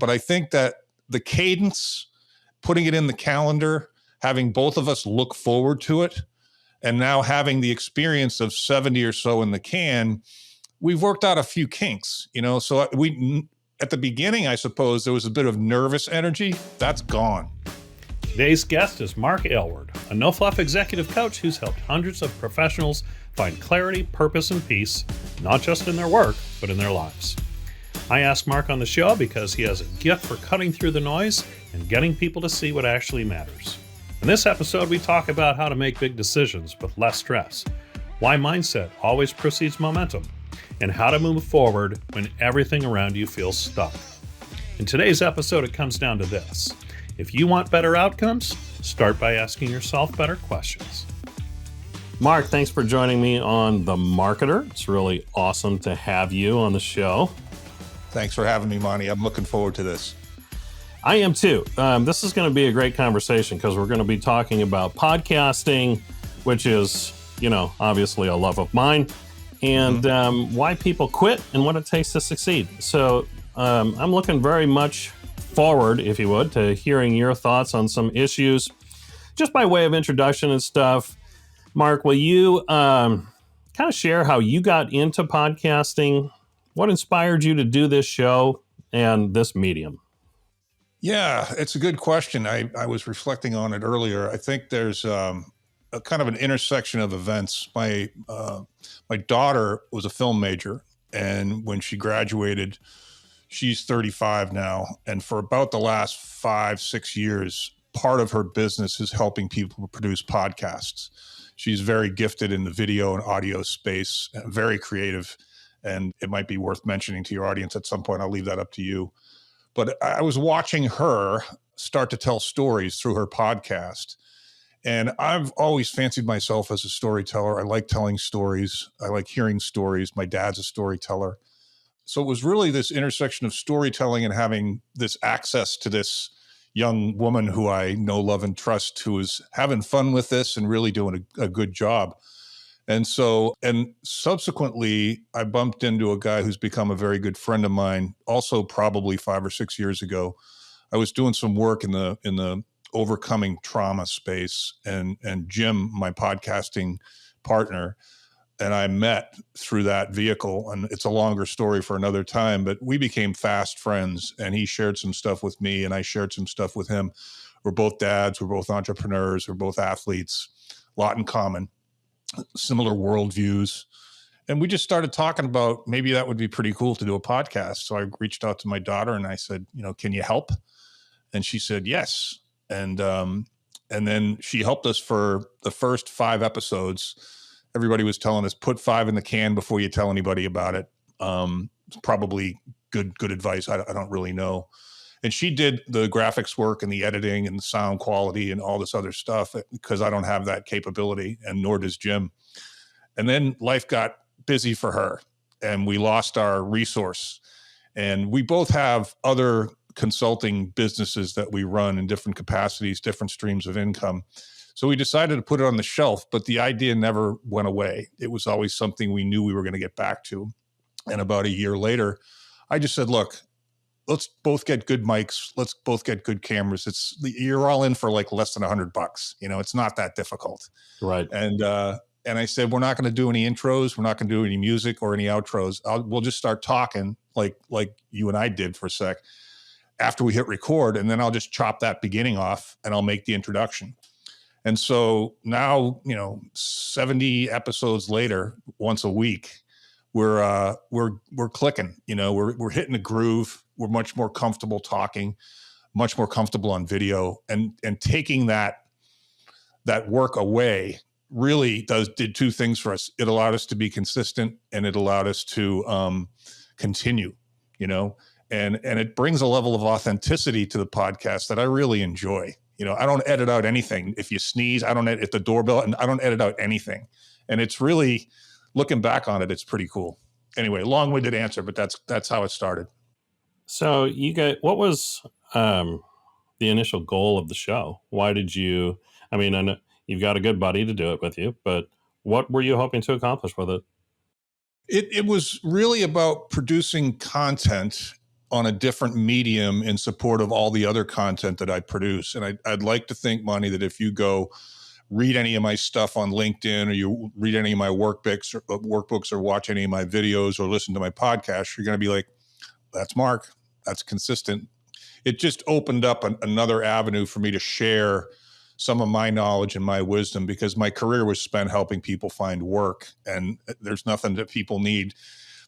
But I think that the cadence, putting it in the calendar, having both of us look forward to it, and now having the experience of 70 or so in the can, we've worked out a few kinks, so at the beginning, I suppose there was a bit of nervous energy. That's gone. Today's guest is Mark Aylward, a no-fluff executive coach who's helped hundreds of professionals find clarity, purpose, and peace, not just in their work, but in their lives. I asked Mark on the show because he has a gift for cutting through the noise and getting people to see what actually matters. In this episode, we talk about how to make big decisions with less stress, why mindset always precedes momentum, and how to move forward when everything around you feels stuck. In today's episode, it comes down to this. If you want better outcomes, start by asking yourself better questions. Mark, thanks for joining me on The Marketer. It's really awesome to have you on the show. Thanks for having me, Monty. I'm looking forward to this. I am too. This is going to be a great conversation because we're going to be talking about podcasting, which is, obviously a love of mine, and why people quit and what it takes to succeed. So I'm looking very much forward, if you would, to hearing your thoughts on some issues. Just by way of introduction and stuff, Mark, will you kind of share how you got into podcasting? What inspired you to do this show and this medium? Yeah, it's a good question. I was reflecting on it earlier. I think there's a kind of an intersection of events. My daughter was a film major, and when she graduated, she's 35 now. And for about the last 5-6 years, part of her business is helping people produce podcasts. She's very gifted in the video and audio space, very creative. And it might be worth mentioning to your audience at some point. I'll leave that up to you. But I was watching her start to tell stories through her podcast. And I've always fancied myself as a storyteller. I like telling stories. I like hearing stories. My dad's a storyteller. So it was really this intersection of storytelling and having this access to this young woman who I know, love, and trust, who is having fun with this and really doing a good job. And subsequently, I bumped into a guy who's become a very good friend of mine, also probably 5 or 6 years ago. I was doing some work in the overcoming trauma space, and Jim, my podcasting partner, and I met through that vehicle. And it's a longer story for another time, but we became fast friends, and he shared some stuff with me and I shared some stuff with him. We're both dads, we're both entrepreneurs, we're both athletes, a lot in common. Similar worldviews. And we just started talking about maybe that would be pretty cool to do a podcast. So I reached out to my daughter and I said, can you help? And she said, yes. And then she helped us for the first 5 episodes. Everybody was telling us, put 5 in the can before you tell anybody about it. It's probably good advice. I don't really know. And she did the graphics work and the editing and the sound quality and all this other stuff because I don't have that capability, and nor does Jim. And then life got busy for her and we lost our resource. And we both have other consulting businesses that we run in different capacities, different streams of income. So we decided to put it on the shelf, but the idea never went away. It was always something we knew we were going to get back to. And about a year later, I just said, look, let's both get good mics. Let's both get good cameras. You're all in for like less than $100. It's not that difficult. Right. And I said, we're not going to do any intros. We're not going to do any music or any outros. We'll just start talking like you and I did for a sec after we hit record. And then I'll just chop that beginning off and I'll make the introduction. And so now, 70 episodes later, once a week, we're clicking, we're hitting a groove. We're much more comfortable talking, much more comfortable on video, and taking that work away really did 2 things for us. It allowed us to be consistent, and it allowed us to continue, and it brings a level of authenticity to the podcast that I really enjoy. I don't edit out anything. If you sneeze, I don't edit the doorbell, and I don't edit out anything. And it's really, looking back on it, it's pretty cool. Anyway, long-winded answer, but that's how it started. So what was the initial goal of the show? Why did you, I know you've got a good buddy to do it with you, but what were you hoping to accomplish with it? It was really about producing content on a different medium in support of all the other content that I produce. And I'd like to think, Monty, that if you go read any of my stuff on LinkedIn, or you read any of my workbooks or watch any of my videos or listen to my podcast, you're going to be like, that's Mark. That's consistent. It just opened up another avenue for me to share some of my knowledge and my wisdom, because my career was spent helping people find work. And there's nothing that people need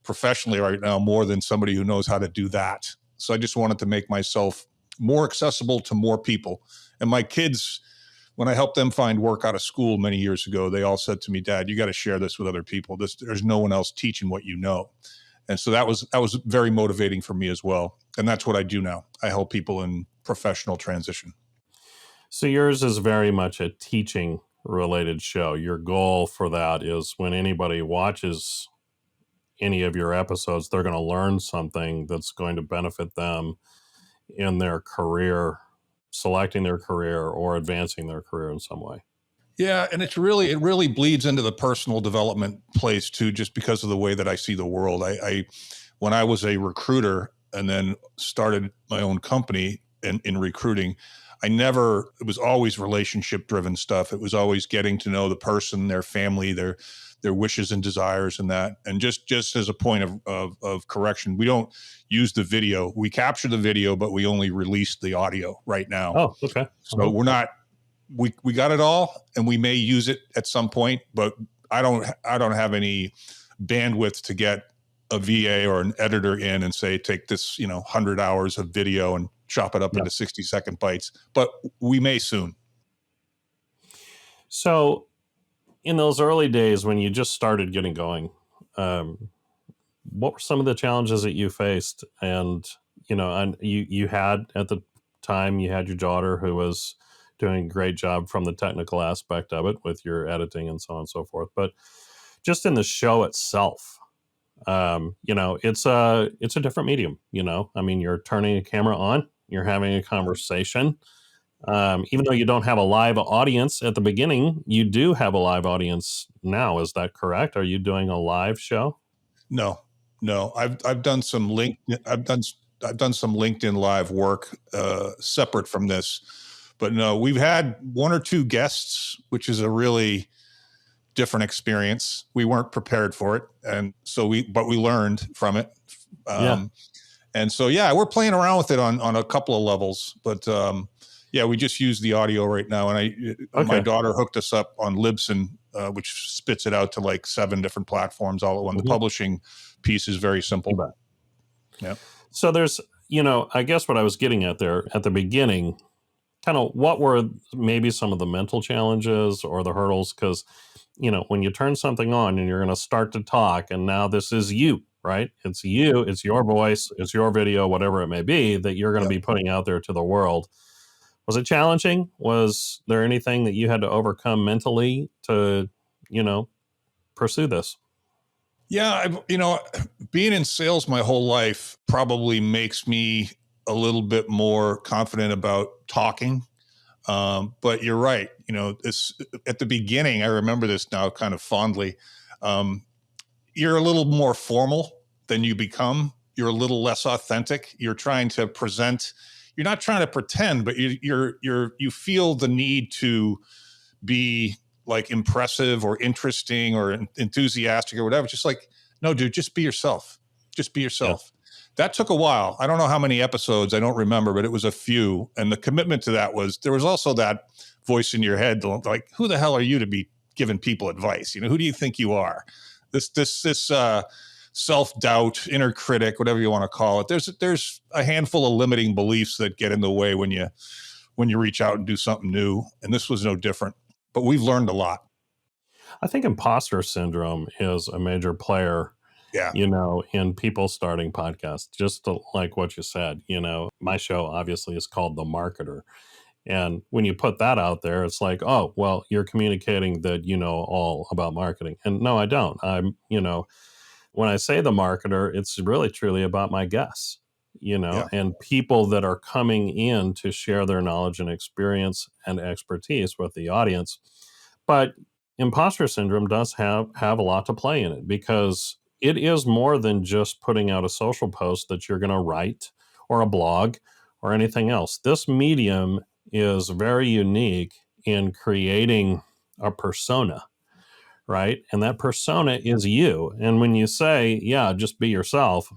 professionally right now more than somebody who knows how to do that. So I just wanted to make myself more accessible to more people. And my kids, when I helped them find work out of school many years ago, they all said to me, Dad, you got to share this with other people. There's no one else teaching what you know. And so that was very motivating for me as well. And that's what I do now. I help people in professional transition. So yours is very much a teaching related show. Your goal for that is when anybody watches any of your episodes, they're going to learn something that's going to benefit them in their career, selecting their career or advancing their career in some way. Yeah, and it really bleeds into the personal development place too, just because of the way that I see the world. I when I was a recruiter and then started my own company in recruiting, it was always relationship driven stuff. It was always getting to know the person, their family, their wishes and desires, and that. And just as a point of correction, we don't use the video. We capture the video, but we only release the audio right now. Oh, okay. So we're not. We got it all, and we may use it at some point, but I don't have any bandwidth to get a VA or an editor in and say, take this 100 hours of video and chop it up into 60-second bites. But we may soon. So in those early days when you just started getting going, what were some of the challenges that you faced? And you had at the time, you had your daughter who was doing a great job from the technical aspect of it with your editing and so on and so forth. But just in the show itself, it's a different medium. I mean, you're turning a camera on, you're having a conversation. Even though you don't have a live audience at the beginning, you do have a live audience now. Is that correct? Are you doing a live show? No. I've done some I've done some LinkedIn live work separate from this. But no, we've had one or two guests, which is a really different experience. We weren't prepared for it. And so we learned from it. And so, we're playing around with it on a couple of levels, but we just use the audio right now. And my daughter hooked us up on Libsyn, which spits it out to like 7 different platforms all at once. The publishing piece is very simple. Yeah. So there's, I guess what I was getting at there at the beginning, kind of what were maybe some of the mental challenges or the hurdles? Because, when you turn something on and you're going to start to talk, and now this is you, right? It's you, it's your voice, it's your video, whatever it may be, that you're going to be putting out there to the world. Was it challenging? Was there anything that you had to overcome mentally to, pursue this? Yeah, being in sales my whole life probably makes me a little bit more confident about talking. But you're right. This at the beginning, I remember this now kind of fondly. You're a little more formal than you become. You're a little less authentic. You're trying to present. You're not trying to pretend, but you feel the need to be like impressive or interesting or enthusiastic or whatever. Just like, no, dude, just be yourself. Just be yourself. Yeah. That took a while. I don't know how many episodes. I don't remember, but it was a few. And the commitment to that there was also that voice in your head, like, who the hell are you to be giving people advice? Who do you think you are? This self-doubt, inner critic, whatever you want to call it. There's a handful of limiting beliefs that get in the way when you reach out and do something new. And this was no different, but we've learned a lot. I think imposter syndrome is a major player, in people starting podcasts, just like what you said. My show obviously is called The Marketer. And when you put that out there, it's like, oh, well, you're communicating that you know all about marketing. And no, I don't. When I say The Marketer, it's really truly about my guests, and people that are coming in to share their knowledge and experience and expertise with the audience. But imposter syndrome does have a lot to play in it, because it is more than just putting out a social post that you're going to write or a blog or anything else. This medium is very unique in creating a persona, right? And that persona is you. And when you say, yeah, just be yourself,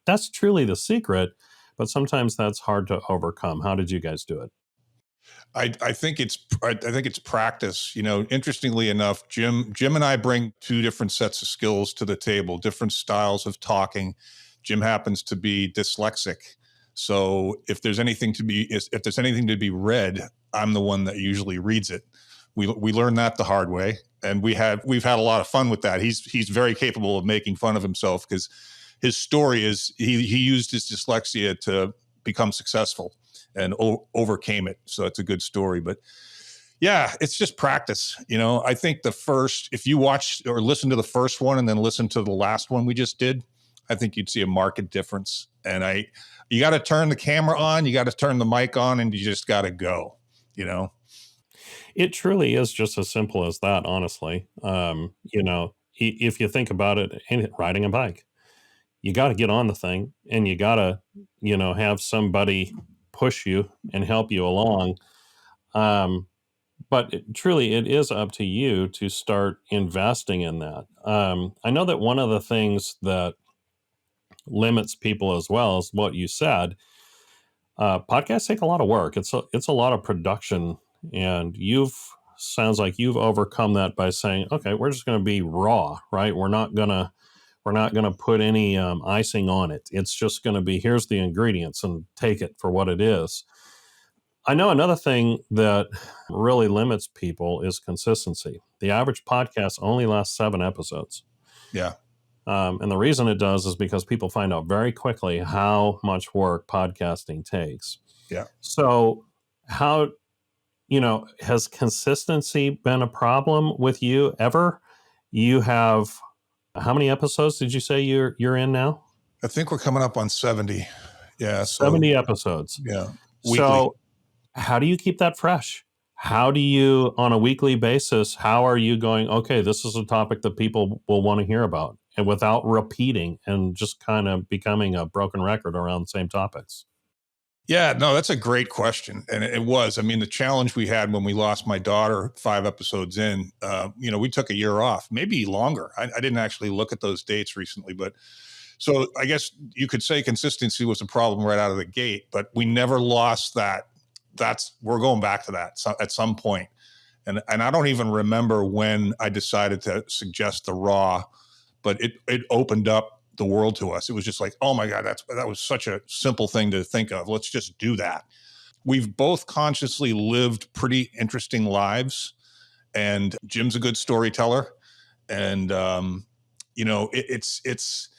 that's truly the secret. But sometimes that's hard to overcome. How did you guys do it? I think it's practice. Interestingly enough, Jim and I bring two different sets of skills to the table, different styles of talking. Jim happens to be dyslexic, so if there's anything to be read, I'm the one that usually reads it. We learned that the hard way, and we've had a lot of fun with that. He's very capable of making fun of himself because his story is he used his dyslexia to become successful and overcame it. So it's a good story. But yeah, it's just practice. I think if you watch or listen to the first one and then listen to the last one we just did, I think you'd see a marked difference. And you got to turn the camera on, you got to turn the mic on, and you just got to go, It truly is just as simple as that, honestly. If you think about it, riding a bike, you got to get on the thing and you got to, have somebody push you and help you along. Um, but truly, it is up to you to start investing in that. I know that one of the things that limits people as well is what you said. Podcasts take a lot of work. It's a lot of production, and sounds like you've overcome that by saying, okay, we're just going to be raw, right? We're not gonna put any icing on it. It's just going to be, here's the ingredients and take it for what it is. I know another thing that really limits people is consistency. The average podcast only lasts 7 episodes. Yeah. And the reason it does is because people find out very quickly how much work podcasting takes. Yeah. So, has consistency been a problem with you ever? You have, how many episodes did you say you're in now? I think we're coming up on 70. Yeah. 70 episodes. Yeah. Weekly. So, how do you keep that fresh? How do you, on a weekly basis, how are you going, okay, this is a topic that people will want to hear about, and without repeating and just kind of becoming a broken record around the same topics? Yeah, no, that's a great question. And it was, I mean, the challenge we had when we lost my daughter 5 episodes in, we took a year off, maybe longer. I didn't actually look at those dates recently, but so I guess you could say consistency was a problem right out of the gate, but we never lost that. We're going back to that at some point. And I don't even remember when I decided to suggest the raw, but it opened up the world to us. It was just like, oh my God, that was such a simple thing to think of. Let's just do that. We've both consciously lived pretty interesting lives, and Jim's a good storyteller. And it's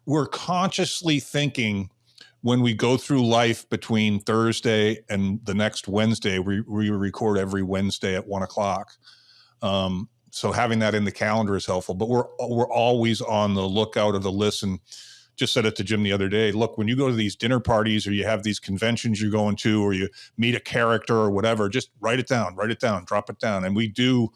we're consciously thinking when we go through life between Thursday and the next Wednesday. We record every Wednesday at 1:00. So having that in the calendar is helpful, but we're always on the lookout of the list. And just said it to Jim the other day. Look, when you go to these dinner parties or you have these conventions you're going to, or you meet a character or whatever, just write it down, drop it down. And we do.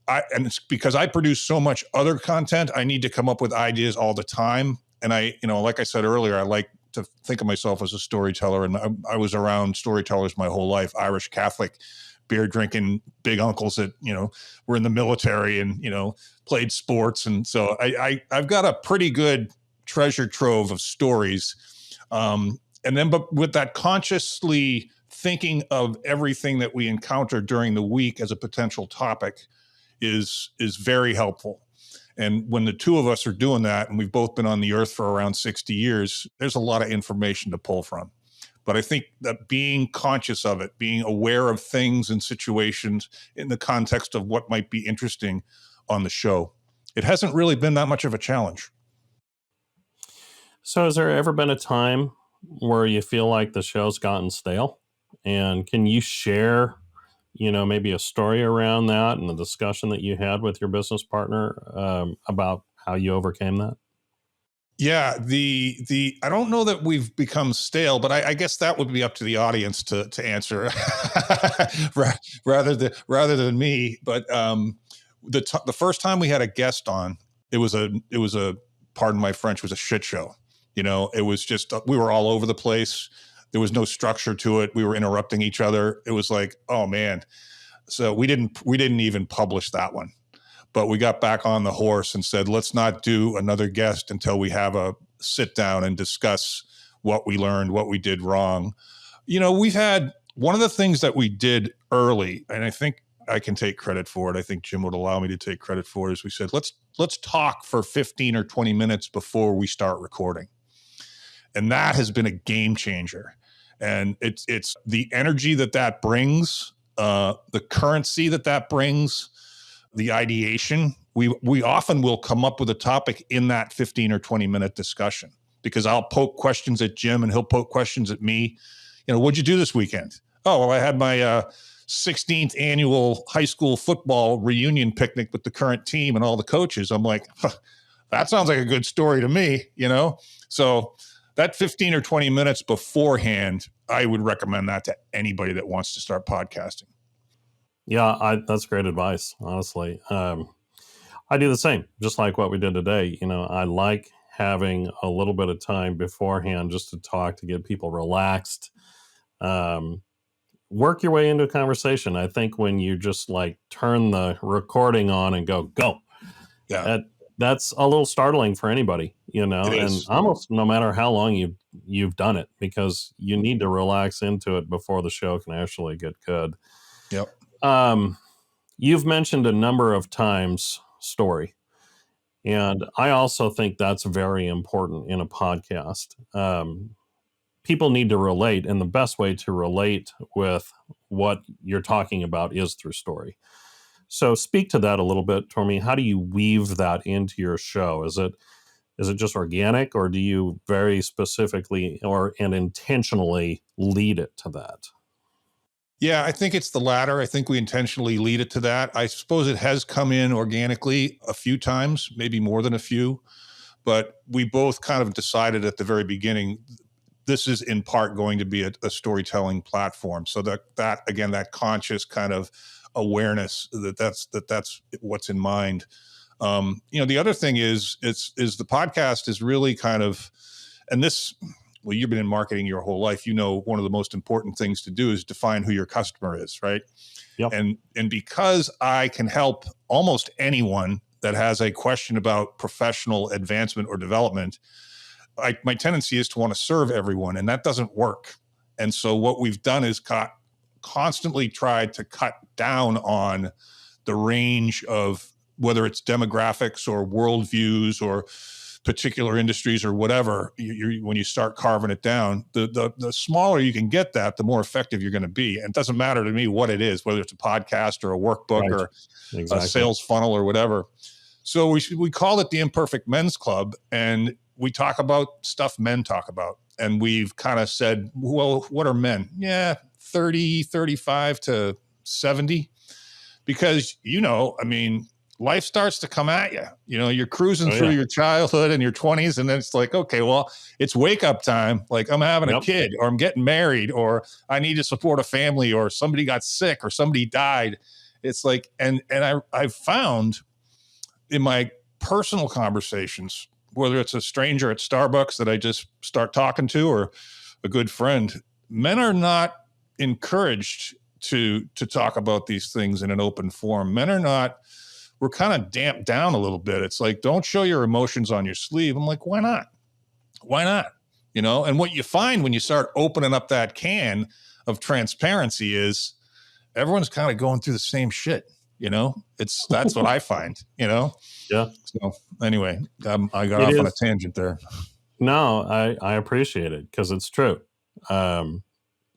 And it's because I produce so much other content, I need to come up with ideas all the time. And like I said earlier, I like to think of myself as a storyteller. And I was around storytellers my whole life, Irish Catholic, beer drinking big uncles that, were in the military and, played sports. And so I've got a pretty good treasure trove of stories. But with that, consciously thinking of everything that we encounter during the week as a potential topic is very helpful. And when the two of us are doing that, and we've both been on the earth for around 60 years, there's a lot of information to pull from. But I think that being conscious of it, being aware of things and situations in the context of what might be interesting on the show, it hasn't really been that much of a challenge. So has there ever been a time where you feel like the show's gotten stale? And can you share, maybe a story around that and the discussion that you had with your business partner about how you overcame that? Yeah, I don't know that we've become stale, but I guess that would be up to the audience to answer rather than me. But the first time we had a guest on, it was a pardon my French, was a shit show. It was just, we were all over the place. There was no structure to it. We were interrupting each other. It was like, oh man. So we didn't even publish that one, but we got back on the horse and said, let's not do another guest until we have a sit down and discuss what we learned, what we did wrong. We've had one of the things that we did early, and I think I can take credit for it. I think Jim would allow me to take credit for it. Is we said, let's talk for 15 or 20 minutes before we start recording. And that has been a game changer. And it's the energy that brings, the currency that brings, the ideation. We often will come up with a topic in that 15 or 20 minute discussion, because I'll poke questions at Jim and he'll poke questions at me. What'd you do this weekend? Oh, well, I had my 16th annual high school football reunion picnic with the current team and all the coaches. I'm like, that sounds like a good story to me, So that 15 or 20 minutes beforehand, I would recommend that to anybody that wants to start podcasting. Yeah, that's great advice, honestly. I do the same, just like what we did today. I like having a little bit of time beforehand just to talk, to get people relaxed. Work your way into a conversation. I think when you just like turn the recording on and go, yeah, that's a little startling for anybody, and almost no matter how long you've done it, because you need to relax into it before the show can actually get good. Yep. You've mentioned a number of times story, and I also think that's very important in a podcast. People need to relate, and the best way to relate with what you're talking about is through story. So speak to that a little bit, Tormy. How do you weave that into your show? Is it just organic, or do you very specifically and intentionally lead it to that? Yeah, I think it's the latter. I think we intentionally lead it to that. I suppose it has come in organically a few times, maybe more than a few, but we both kind of decided at the very beginning, this is in part going to be a storytelling platform. So that again, that conscious kind of awareness that's what's in mind. The other thing is the podcast is really kind of, and this, well, you've been in marketing your whole life. One of the most important things to do is define who your customer is, right? Yep. And because I can help almost anyone that has a question about professional advancement or development, my tendency is to want to serve everyone, and that doesn't work. And so what we've done is constantly tried to cut down on the range of whether it's demographics or worldviews or particular industries or whatever. When you start carving it down, the smaller you can get that, the more effective you're going to be. And it doesn't matter to me what it is, whether it's a podcast or a workbook, right, or exactly, a sales funnel or whatever. So we call it the Imperfect Men's Club, and we talk about stuff men talk about. And we've kind of said, well, what are men? Yeah, 30, 35 to 70. Because, life starts to come at you. You're cruising through your childhood and your 20s, and then it's like, okay, well, it's wake up time. Like, I'm having a kid, or I'm getting married, or I need to support a family, or somebody got sick, or somebody died. It's like, and I've found in my personal conversations, whether it's a stranger at Starbucks that I just start talking to, or a good friend, men are not encouraged to talk about these things in an open forum. Men are not. We're kind of damped down a little bit. It's like, don't show your emotions on your sleeve. I'm like, why not? Why not? And what you find when you start opening up that can of transparency is everyone's kind of going through the same shit. That's what I find, Yeah. So anyway, I got off on a tangent there. No, I appreciate it, because it's true. And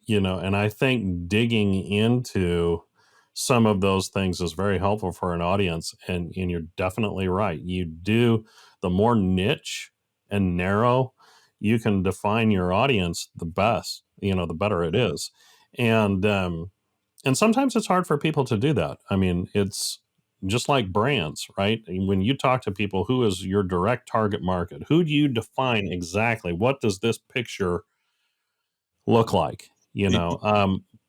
I think digging into some of those things is very helpful for an audience. And you're definitely right. The more niche and narrow you can define your audience, the best, the better it is. And sometimes it's hard for people to do that. It's just like brands, right? When you talk to people, who is your direct target market? Who do you define exactly? What does this picture look like?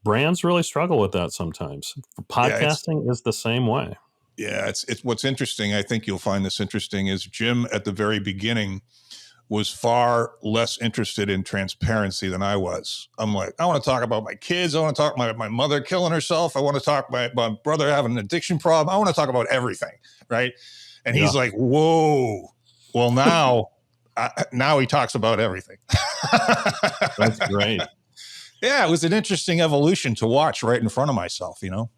Brands really struggle with that sometimes. Podcasting is the same way. Yeah, it's what's interesting. I think you'll find this interesting is Jim at the very beginning was far less interested in transparency than I was. I'm like, I want to talk about my kids. I want to talk about my mother killing herself. I want to talk about my brother having an addiction problem. I want to talk about everything, right? And Yeah. he's like, whoa. Well, now he talks about everything. That's great. Yeah, it was an interesting evolution to watch right in front of myself, you know?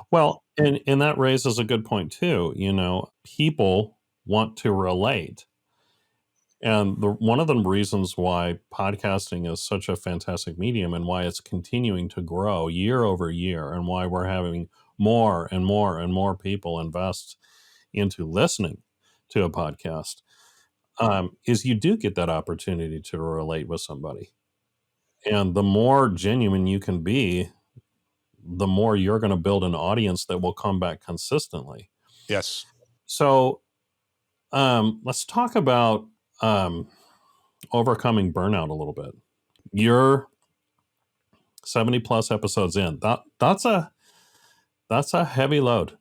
Well, and that raises a good point too. You know, people want to relate. And one of the reasons why podcasting is such a fantastic medium and why it's continuing to grow year over year and why we're having more and more and more people invest into listening to a podcast is you do get that opportunity to relate with somebody. And the more genuine you can be, the more you're going to build an audience that will come back consistently. Yes. So let's talk about overcoming burnout a little bit. You're 70 plus episodes in. That's a heavy load.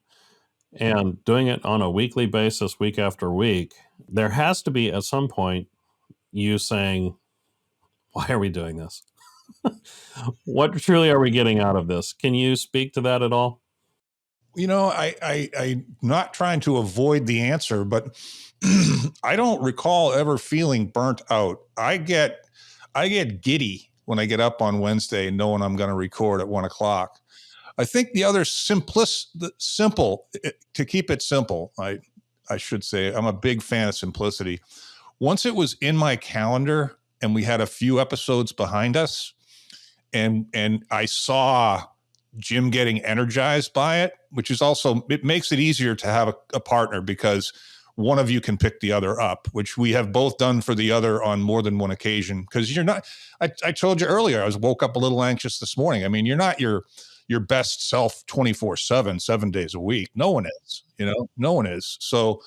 And doing it on a weekly basis, week after week, there has to be at some point you saying, why are we doing this? What truly are we getting out of this? Can you speak to that at all? You know, I'm not trying to avoid the answer, but I don't recall ever feeling burnt out. I get giddy when I get up on Wednesday knowing I'm going to record at 1:00. I think the other simple to keep it simple. I should say I'm a big fan of simplicity. Once it was in my calendar and we had a few episodes behind us, and I saw Jim getting energized by it, which is also, it makes it easier to have a partner because one of you can pick the other up, which we have both done for the other on more than one occasion. Because you're not, I told you earlier, I woke up a little anxious this morning. I mean, you're not your best self 24/7, 7 days a week. No one is, no one is. So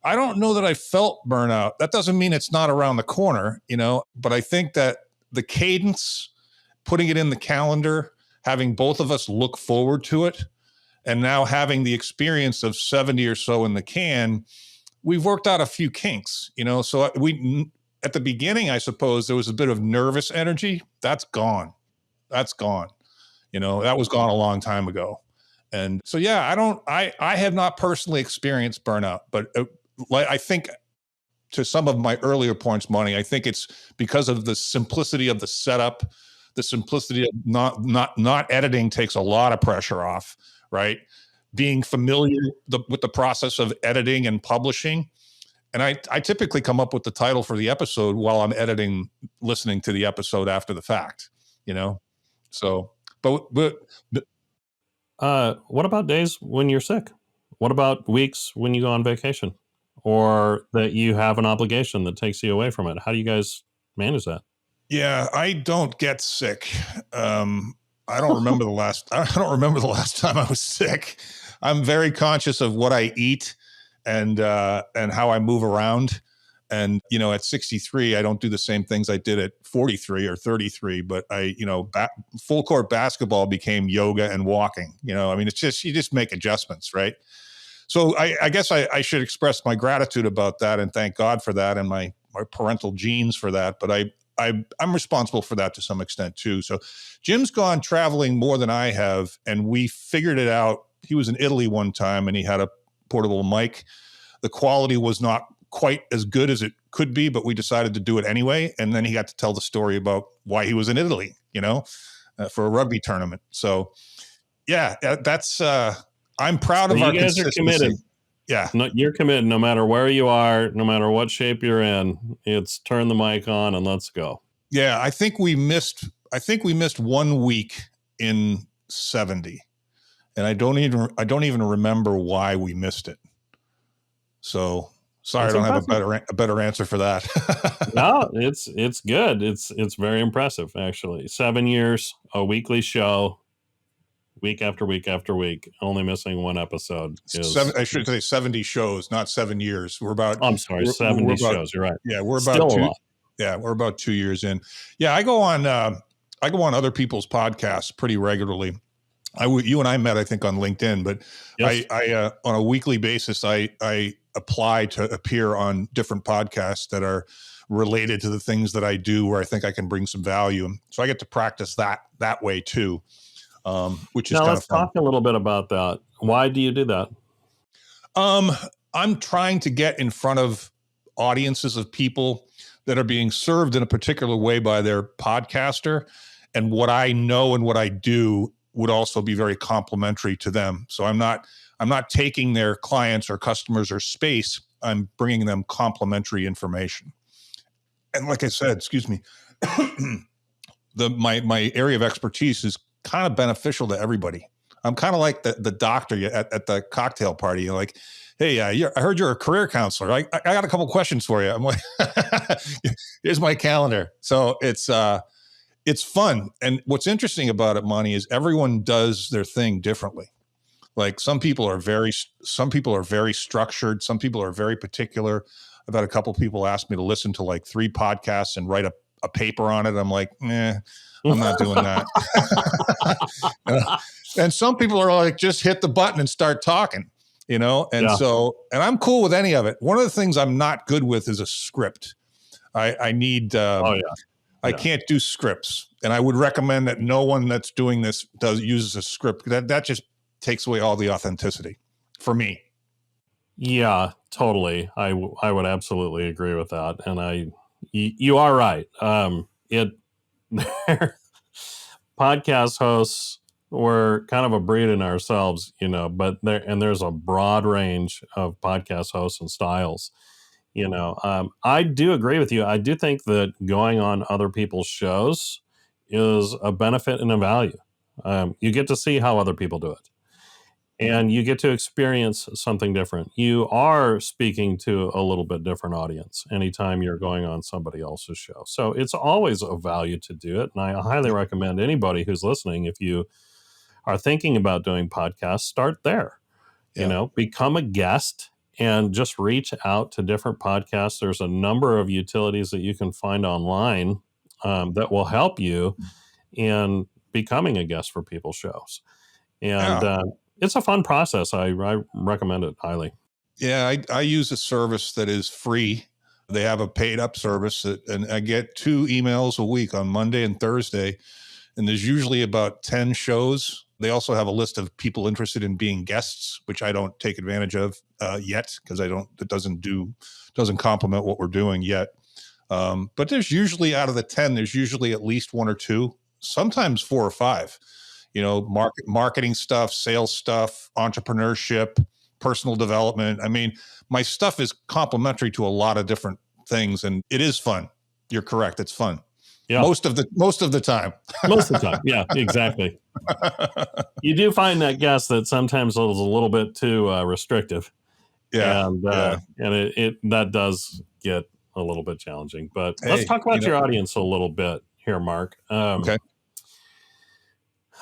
I don't know that I felt burnout. That doesn't mean it's not around the corner, but I think that the cadence, putting it in the calendar, having both of us look forward to it, and now having the experience of 70 or so in the can, we've worked out a few kinks, so at the beginning, I suppose there was a bit of nervous energy. That's gone. That was gone a long time ago. And so, yeah, I have not personally experienced burnout, but I think to some of my earlier points, Monty, I think it's because of the simplicity of the setup, the simplicity of not editing takes a lot of pressure off, right? Being familiar with the process of editing and publishing. And I typically come up with the title for the episode while I'm editing, listening to the episode after the fact, So, but what about days when you're sick? What about weeks when you go on vacation or that you have an obligation that takes you away from it? How do you guys manage that? Yeah, I don't get sick. I don't remember the last. I don't remember the last time I was sick. I'm very conscious of what I eat and how I move around. And at 63, I don't do the same things I did at 43 or 33. But full court basketball became yoga and walking. I mean, it's just you just make adjustments, right? So I guess I should express my gratitude about that and thank God for that and my parental genes for that. But I'm responsible for that to some extent too. So Jim's gone traveling more than I have, and we figured it out. He was in Italy one time and he had a portable mic. The quality was not quite as good as it could be, but we decided to do it anyway. And then he got to tell the story about why he was in Italy, for a rugby tournament. So yeah, that's, I'm proud of our consistency. You guys are committed. Yeah. You're committed no matter where you are, no matter what shape you're in. It's turn the mic on and let's go. Yeah, I think we missed 1 week in 70. And I don't even remember why we missed it. So sorry, that's I don't impressive. Have a better answer for that. No, it's good. It's very impressive, actually. 7 years, a weekly show, week after week after week, only missing one episode. I should say 70 shows, not 7 years. I'm sorry, 70 shows. You're right. Yeah, we're about Still a lot. Yeah, we're about 2 years in. Yeah, I go on other people's podcasts pretty regularly. You and I met, I think, on LinkedIn, but Yes. I on a weekly basis, I apply to appear on different podcasts that are related to the things that I do, where I think I can bring some value. So I get to practice that way too, which is Now kind of let's fun. talk a little bit about that. Why do you do that? Um, I'm trying to get in front of audiences of people that are being served in a particular way by their podcaster, and what I know and what I do would also be very complementary to them. So I'm not taking their clients or customers or space. I'm bringing them complementary information. And like I said, excuse me, my area of expertise is kind of beneficial to everybody. I'm kind of like the doctor at the cocktail party. You're like, hey, I heard you're a career counselor. I got a couple questions for you. I'm like, here's my calendar. So it's fun. And what's interesting about it, Monty, is everyone does their thing differently. Like some people are very structured. Some people are very particular. I've had a couple people ask me to listen to like 3 podcasts and write a paper on it. I'm like, I'm not doing that. And some people are like, just hit the button and start talking, And Yeah. and I'm cool with any of it. One of the things I'm not good with is a script. I need, Oh yeah. I Yeah. can't do scripts. And I would recommend that no one that's doing this uses a script. That just takes away all the authenticity for me. Yeah, totally. I would absolutely agree with that. And you are right. It podcast hosts were kind of a breed in ourselves, but there's a broad range of podcast hosts and styles. I do agree with you. I do think that going on other people's shows is a benefit and a value. You get to see how other people do it, and you get to experience something different. You are speaking to a little bit different audience anytime you're going on somebody else's show. So it's always a value to do it. And I highly Yep. recommend anybody who's listening, if you are thinking about doing podcasts, start there. Yeah. Become a guest and just reach out to different podcasts. There's a number of utilities that you can find online that will help you in becoming a guest for people's shows. And Yeah. it's a fun process. I recommend it highly. Yeah. I use a service that is free. They have a paid up service and I get 2 emails a week on Monday and Thursday. And there's usually about 10 shows. They also have a list of people interested in being guests, which I don't take advantage of yet because it doesn't complement what we're doing yet. But there's usually, out of the 10, there's usually at least 1 or 2, sometimes 4 or 5, marketing stuff, sales stuff, entrepreneurship, personal development. I mean, my stuff is complementary to a lot of different things, and it is fun. You're correct. It's fun. Yeah. Most of the time. Most of the time. Yeah, exactly. You do find that guest that sometimes is a little bit too restrictive. Yeah. And it that does get a little bit challenging. But let's Hey, talk about your audience a little bit here, Mark. okay.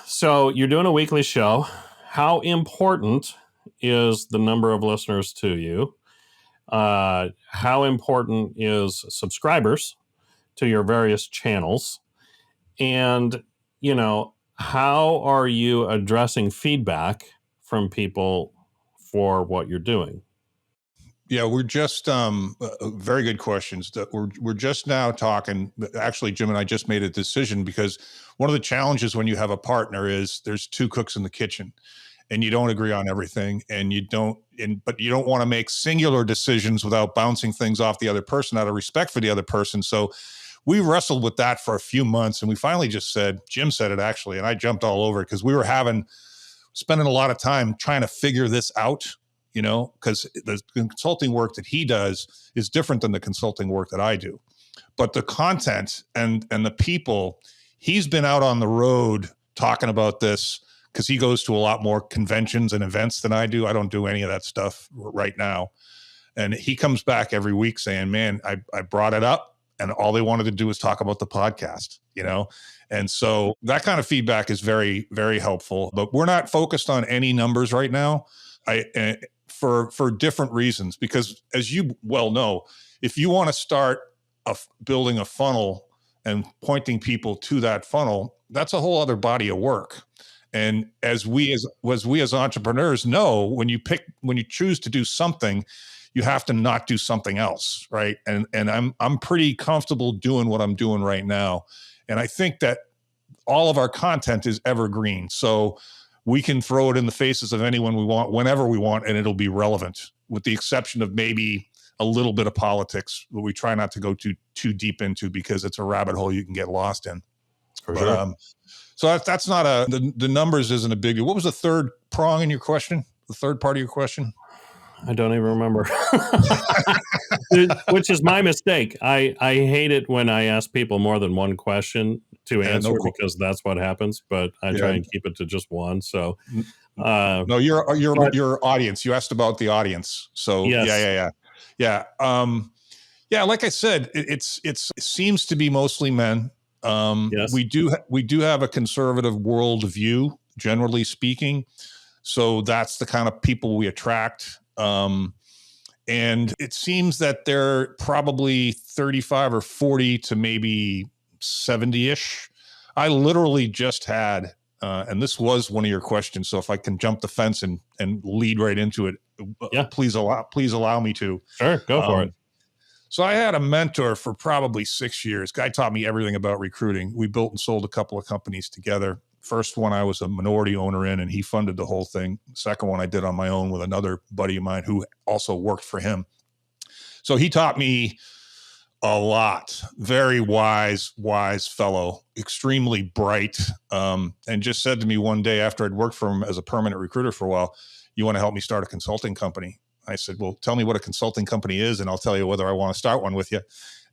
So you're doing a weekly show. How important is the number of listeners to you? How important is subscribers to your various channels? And, how are you addressing feedback from people for what you're doing? Yeah, we're just very good questions. We're just now talking. Actually, Jim and I just made a decision because one of the challenges when you have a partner is there's 2 cooks in the kitchen, and you don't agree on everything, and but you don't want to make singular decisions without bouncing things off the other person out of respect for the other person. So we wrestled with that for a few months, and we finally just said, Jim said it actually, and I jumped all over it because we were spending a lot of time trying to figure this out. Because the consulting work that he does is different than the consulting work that I do. But the content and the people, he's been out on the road talking about this because he goes to a lot more conventions and events than I do. I don't do any of that stuff right now. And he comes back every week saying, man, I brought it up and all they wanted to do was talk about the podcast, And so that kind of feedback is very, very helpful. But we're not focused on any numbers right now. For different reasons, because as you well know, if you want to start building a funnel and pointing people to that funnel, that's a whole other body of work. And as we as entrepreneurs know, when you choose to do something, you have to not do something else, right? And I'm pretty comfortable doing what I'm doing right now. And I think that all of our content is evergreen. So we can throw it in the faces of anyone we want, whenever we want, and it'll be relevant, with the exception of maybe a little bit of politics, but we try not to go too deep into, because it's a rabbit hole you can get lost in. For sure. So that's not the numbers isn't a big deal. What was the third prong in your question? The third part of your question? I don't even remember. Which is my mistake. I hate it when I ask people more than one question to answer, because that's what happens. But I try and keep it to just one. So no, your audience. You asked about the audience. So yes. Yeah. Like I said, it seems to be mostly men. Yes. We do have a conservative worldview, generally speaking. So that's the kind of people we attract. And it seems that they're probably 35 or 40 to maybe 70-ish. I literally just had, and this was one of your questions, so if I can jump the fence and lead right into it, please allow me to. Sure, go for it. So I had a mentor for probably 6 years. Guy taught me everything about recruiting. We built and sold a couple of companies together. First one I was a minority owner in, and he funded the whole thing. Second one I did on my own with another buddy of mine who also worked for him. So he taught me a lot. Very wise fellow, extremely bright, and just said to me one day after I'd worked for him as a permanent recruiter for a while, "You want to help me start a consulting company?" I said, "Well, tell me what a consulting company is, and I'll tell you whether I want to start one with you."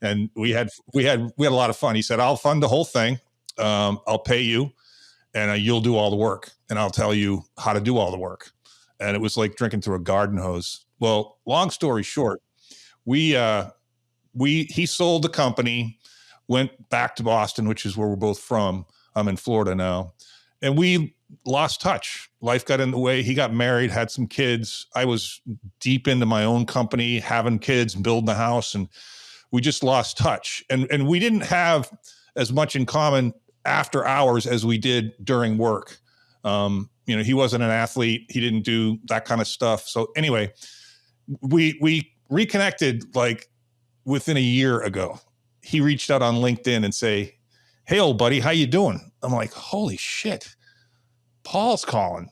And we had a lot of fun. He said, "I'll fund the whole thing. I'll pay you, and you'll do all the work, and I'll tell you how to do all the work." And it was like drinking through a garden hose. Well, long story short, he sold the company, went back to Boston, which is where we're both from. I'm in Florida now. And we lost touch. Life got in the way. He got married, had some kids. I was deep into my own company, having kids, building a house, and we just lost touch. And we didn't have as much in common after hours as we did during work. He wasn't an athlete. He didn't do that kind of stuff. So anyway, we reconnected like within a year ago. He reached out on LinkedIn and say, "Hey, old buddy, how you doing?" I'm like, holy shit, Paul's calling,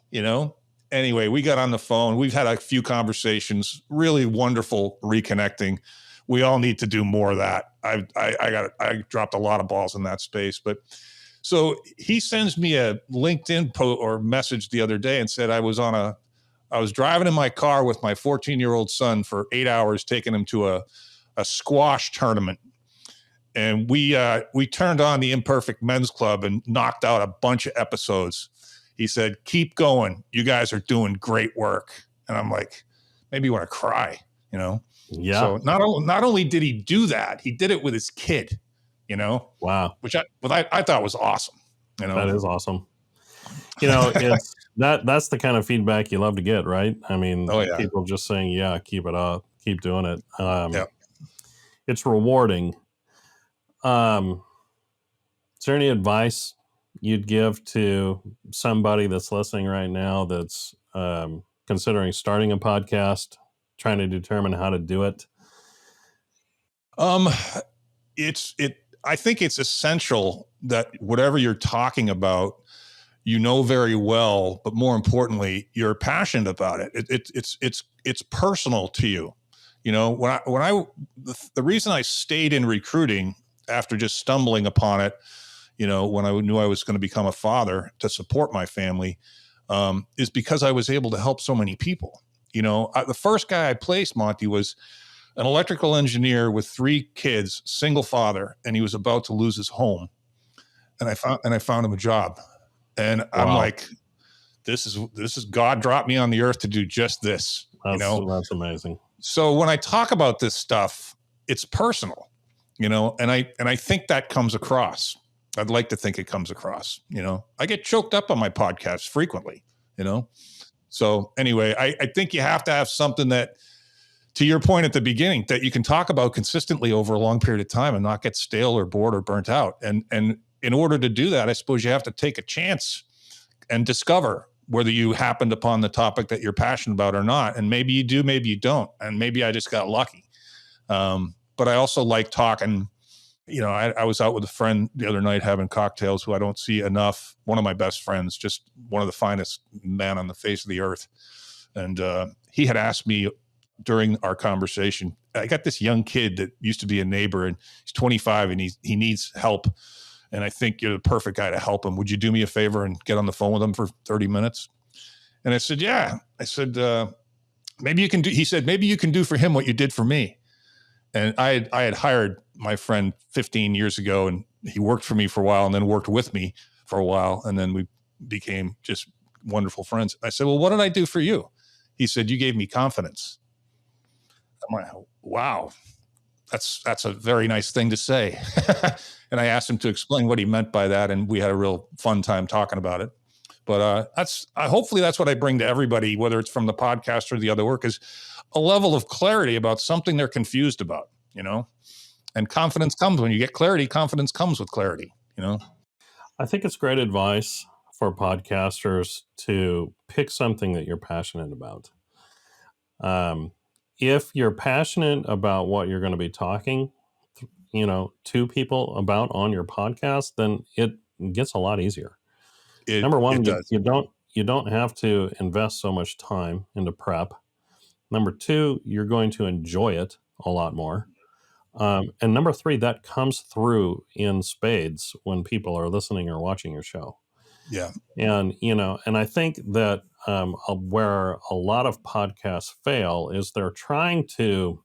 Anyway, we got on the phone. We've had a few conversations, really wonderful reconnecting. We all need to do more of that. I dropped a lot of balls in that space. But so he sends me a LinkedIn post or message the other day and said, I was driving in my car with my 14-year-old son for 8 hours, taking him to a squash tournament. And we turned on the Imperfect Men's Club and knocked out a bunch of episodes. He said, "Keep going. You guys are doing great work." And I'm like, maybe you want to cry, Yeah. So not only did he do that, he did it with his kid, Wow. which I thought was awesome. That is awesome. It's that's the kind of feedback you love to get, right? I mean, people just saying, "Yeah, keep it up, keep doing it." It's rewarding. Is there any advice you'd give to somebody that's listening right now that's considering starting a podcast, trying to determine how to do it? I think it's essential that whatever you're talking about, very well, but more importantly, you're passionate about it. It's personal to you. The reason I stayed in recruiting after just stumbling upon it, when I knew I was going to become a father to support my family, is because I was able to help so many people. The first guy I placed, Monty, was an electrical engineer with 3 kids, single father, and he was about to lose his home. And I found him a job. And wow. I'm like, this is God dropped me on the earth to do just this. That's amazing. So when I talk about this stuff, it's personal, and I think that comes across. I'd like to think it comes across. I get choked up on my podcast frequently, So anyway, I think you have to have something that, to your point at the beginning, that you can talk about consistently over a long period of time and not get stale or bored or burnt out. And in order to do that, I suppose you have to take a chance and discover whether you happened upon the topic that you're passionate about or not. And maybe you do, maybe you don't. And maybe I just got lucky. But I also like talking. I was out with a friend the other night having cocktails who I don't see enough. One of my best friends, just one of the finest men on the face of the earth. And he had asked me during our conversation, I got this young kid that used to be a neighbor, and he's 25 and he needs help. And I think you're the perfect guy to help him. Would you do me a favor and get on the phone with him for 30 minutes? And I said, yeah. I said, maybe you can do, he said, maybe you can do for him what you did for me. And I had hired my friend 15 years ago, and he worked for me for a while and then worked with me for a while. And then we became just wonderful friends. I said, well, what did I do for you? He said, you gave me confidence. I'm like, wow, that's a very nice thing to say. And I asked him to explain what he meant by that. And we had a real fun time talking about it. But hopefully that's what I bring to everybody, whether it's from the podcast or the other work, is a level of clarity about something they're confused about, and confidence comes when you get clarity. Confidence comes with clarity, I think it's great advice for podcasters to pick something that you're passionate about. If you're passionate about what you're going to be talking, to people about on your podcast, then it gets a lot easier. Number one, you don't have to invest so much time into prep. Number two, you're going to enjoy it a lot more. And number three, that comes through in spades when people are listening or watching your show. Yeah. And I think that where a lot of podcasts fail is they're trying to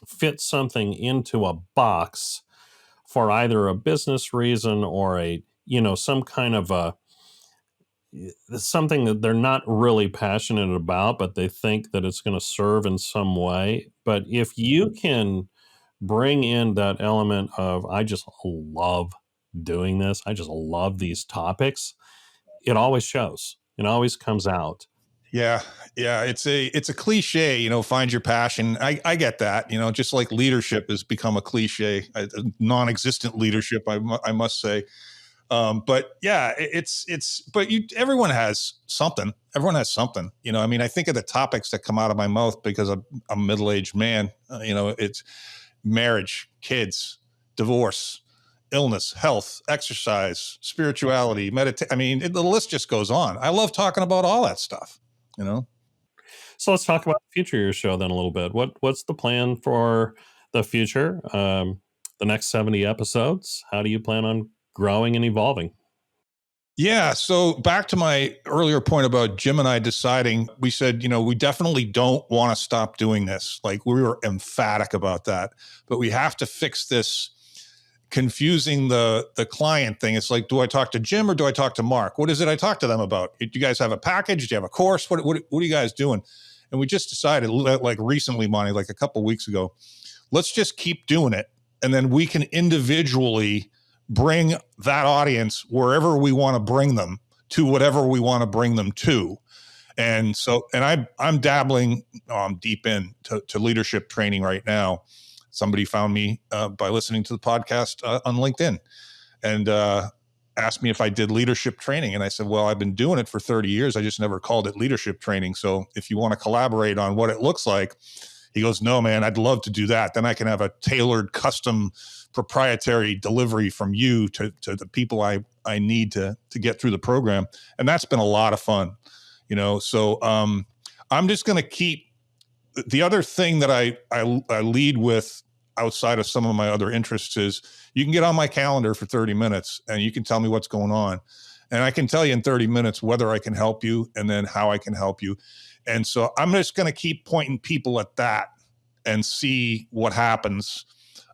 fit something into a box for either a business reason or some kind of something that they're not really passionate about, but they think that it's going to serve in some way. But if you can bring in that element of, I just love doing this, I just love these topics, it always shows. It always comes out. Yeah. It's a cliche, find your passion. I get that, just like leadership has become a cliche, a non-existent leadership, I must say. But yeah, everyone has something. Everyone has something, I think of the topics that come out of my mouth because I'm a middle-aged man. It's marriage, kids, divorce, illness, health, exercise, spirituality, meditation. The list just goes on. I love talking about all that stuff, So let's talk about the future of your show then a little bit. What's the plan for the future? The next 70 episodes? How do you plan on growing and evolving? Yeah. So back to my earlier point about Jim and I deciding, we said, we definitely don't want to stop doing this. Like, we were emphatic about that, but we have to fix this confusing the client thing. It's like, do I talk to Jim or do I talk to Mark? What is it I talk to them about? Do you guys have a package? Do you have a course? What are you guys doing? And we just decided, like recently, Monty, like a couple of weeks ago, let's just keep doing it. And then we can individually bring that audience wherever we want to bring them to, whatever we want to bring them to. And so, and I'm dabbling deep into leadership training right now. Somebody found me by listening to the podcast on LinkedIn and asked me if I did leadership training. And I said, well, I've been doing it for 30 years. I just never called it leadership training. So if you want to collaborate on what it looks like, he goes, no, man, I'd love to do that. Then I can have a tailored, custom, proprietary delivery from you to the people I need to get through the program. And that's been a lot of fun, So I'm just going to keep. The other thing that I lead with outside of some of my other interests is, you can get on my calendar for 30 minutes and you can tell me what's going on. And I can tell you in 30 minutes whether I can help you and then how I can help you. And so I'm just going to keep pointing people at that and see what happens.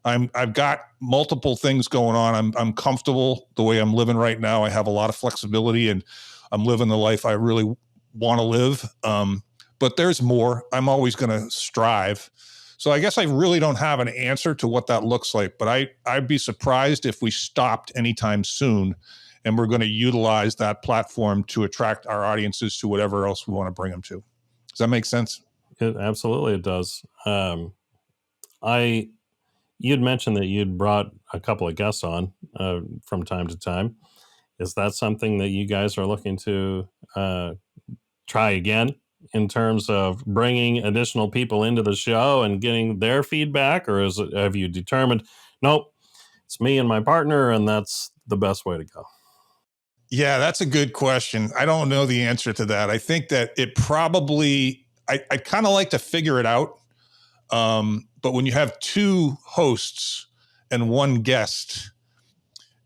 I've got multiple things going on. I'm comfortable the way I'm living right now. I have a lot of flexibility and I'm living the life I really want to live. But there's more. I'm always going to strive. So I guess I really don't have an answer to what that looks like, but I'd be surprised if we stopped anytime soon, and we're going to utilize that platform to attract our audiences to whatever else we want to bring them to. Does that make sense? Absolutely, it does. You'd mentioned that you'd brought a couple of guests on from time to time, Is that something that you guys are looking to try again in terms of bringing additional people into the show and getting their feedback? Or have you determined, nope, it's me and my partner, and that's the best way to go? Yeah, that's a good question. I don't know the answer to that. I think that it probably, I kind of like to figure it out. But when you have two hosts and one guest,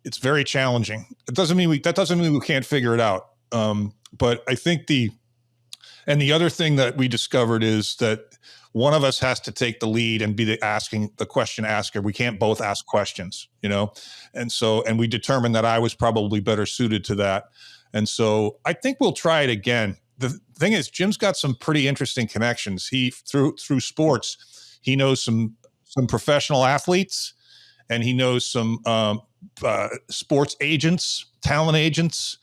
it's very challenging. That doesn't mean we can't figure it out. But I think the other thing that we discovered is that one of us has to take the lead and be the question asker. We can't both ask questions, and we determined that I was probably better suited to that. And so I think we'll try it again. The thing is, Jim's got some pretty interesting connections. He through sports, he knows some professional athletes, and he knows some sports agents, talent agents,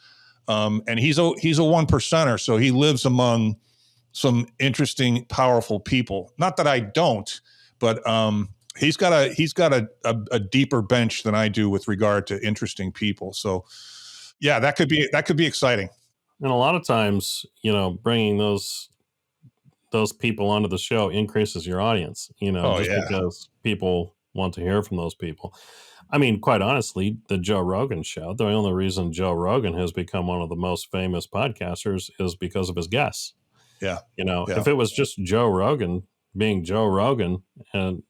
and he's a one percenter. So he lives among some interesting, powerful people. Not that I don't, but he's got a deeper bench than I do with regard to interesting people. So yeah, that could be exciting. And a lot of times, bringing those people onto the show increases your audience, Oh just yeah. because people want to hear from those people. I mean, quite honestly, the Joe Rogan show, the only reason Joe Rogan has become one of the most famous podcasters is because of his guests. Yeah. If it was just Joe Rogan being Joe Rogan and,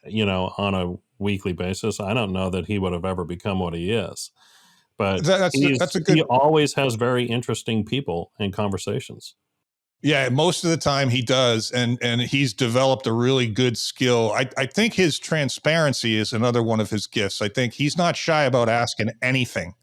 on a weekly basis, I don't know that he would have ever become what he is. But he always has very interesting people and conversations. Yeah, most of the time he does, and he's developed a really good skill. I think his transparency is another one of his gifts. I think he's not shy about asking anything,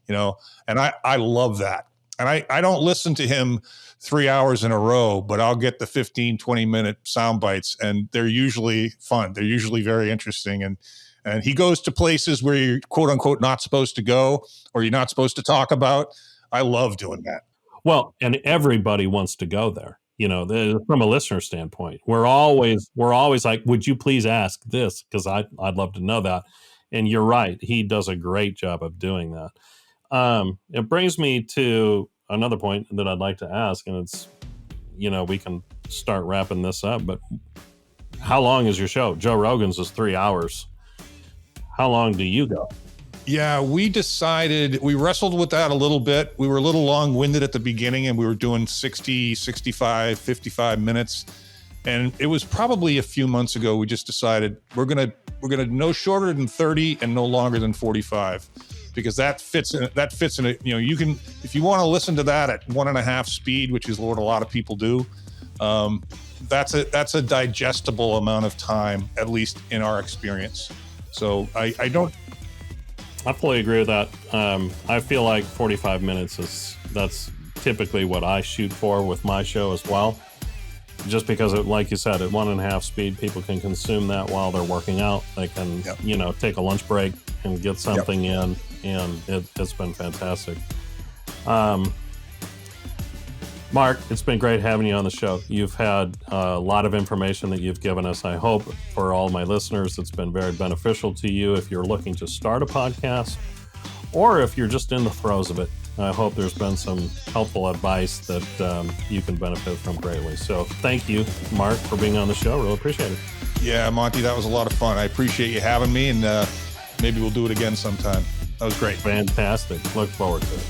and I love that. And I don't listen to him 3 hours in a row, but I'll get the 15, 20-minute sound bites, and they're usually fun. They're usually very interesting. And he goes to places where you're, quote unquote, not supposed to go, or you're not supposed to talk about. I love doing that. Well, and everybody wants to go there. From a listener standpoint, we're always like, would you please ask this? Because I'd love to know that. And you're right. He does a great job of doing that. It brings me to another point that I'd like to ask, and it's, we can start wrapping this up, but how long is your show? Joe Rogan's is 3 hours. How long do you go? Yeah, we wrestled with that a little bit. We were a little long-winded at the beginning, and we were doing 60, 65, 55 minutes. And it was probably a few months ago, we just decided we're gonna no shorter than 30 and no longer than 45, because that fits in it. You can, if you want to listen to that at 1.5 speed, which is what a lot of people do, that's a digestible amount of time, at least in our experience. So I fully agree with that. I feel like 45 minutes that's typically what I shoot for with my show as well. Just because, like you said, at 1.5 speed, people can consume that while they're working out. They can, take a lunch break and get something in, and it's been fantastic. Mark, it's been great having you on the show. You've had a lot of information that you've given us. I hope for all my listeners, it's been very beneficial to you if you're looking to start a podcast or if you're just in the throes of it. I hope there's been some helpful advice that you can benefit from greatly. So thank you, Mark, for being on the show. Really appreciate it. Yeah, Monty, that was a lot of fun. I appreciate you having me, and maybe we'll do it again sometime. That was great. Fantastic. Look forward to it.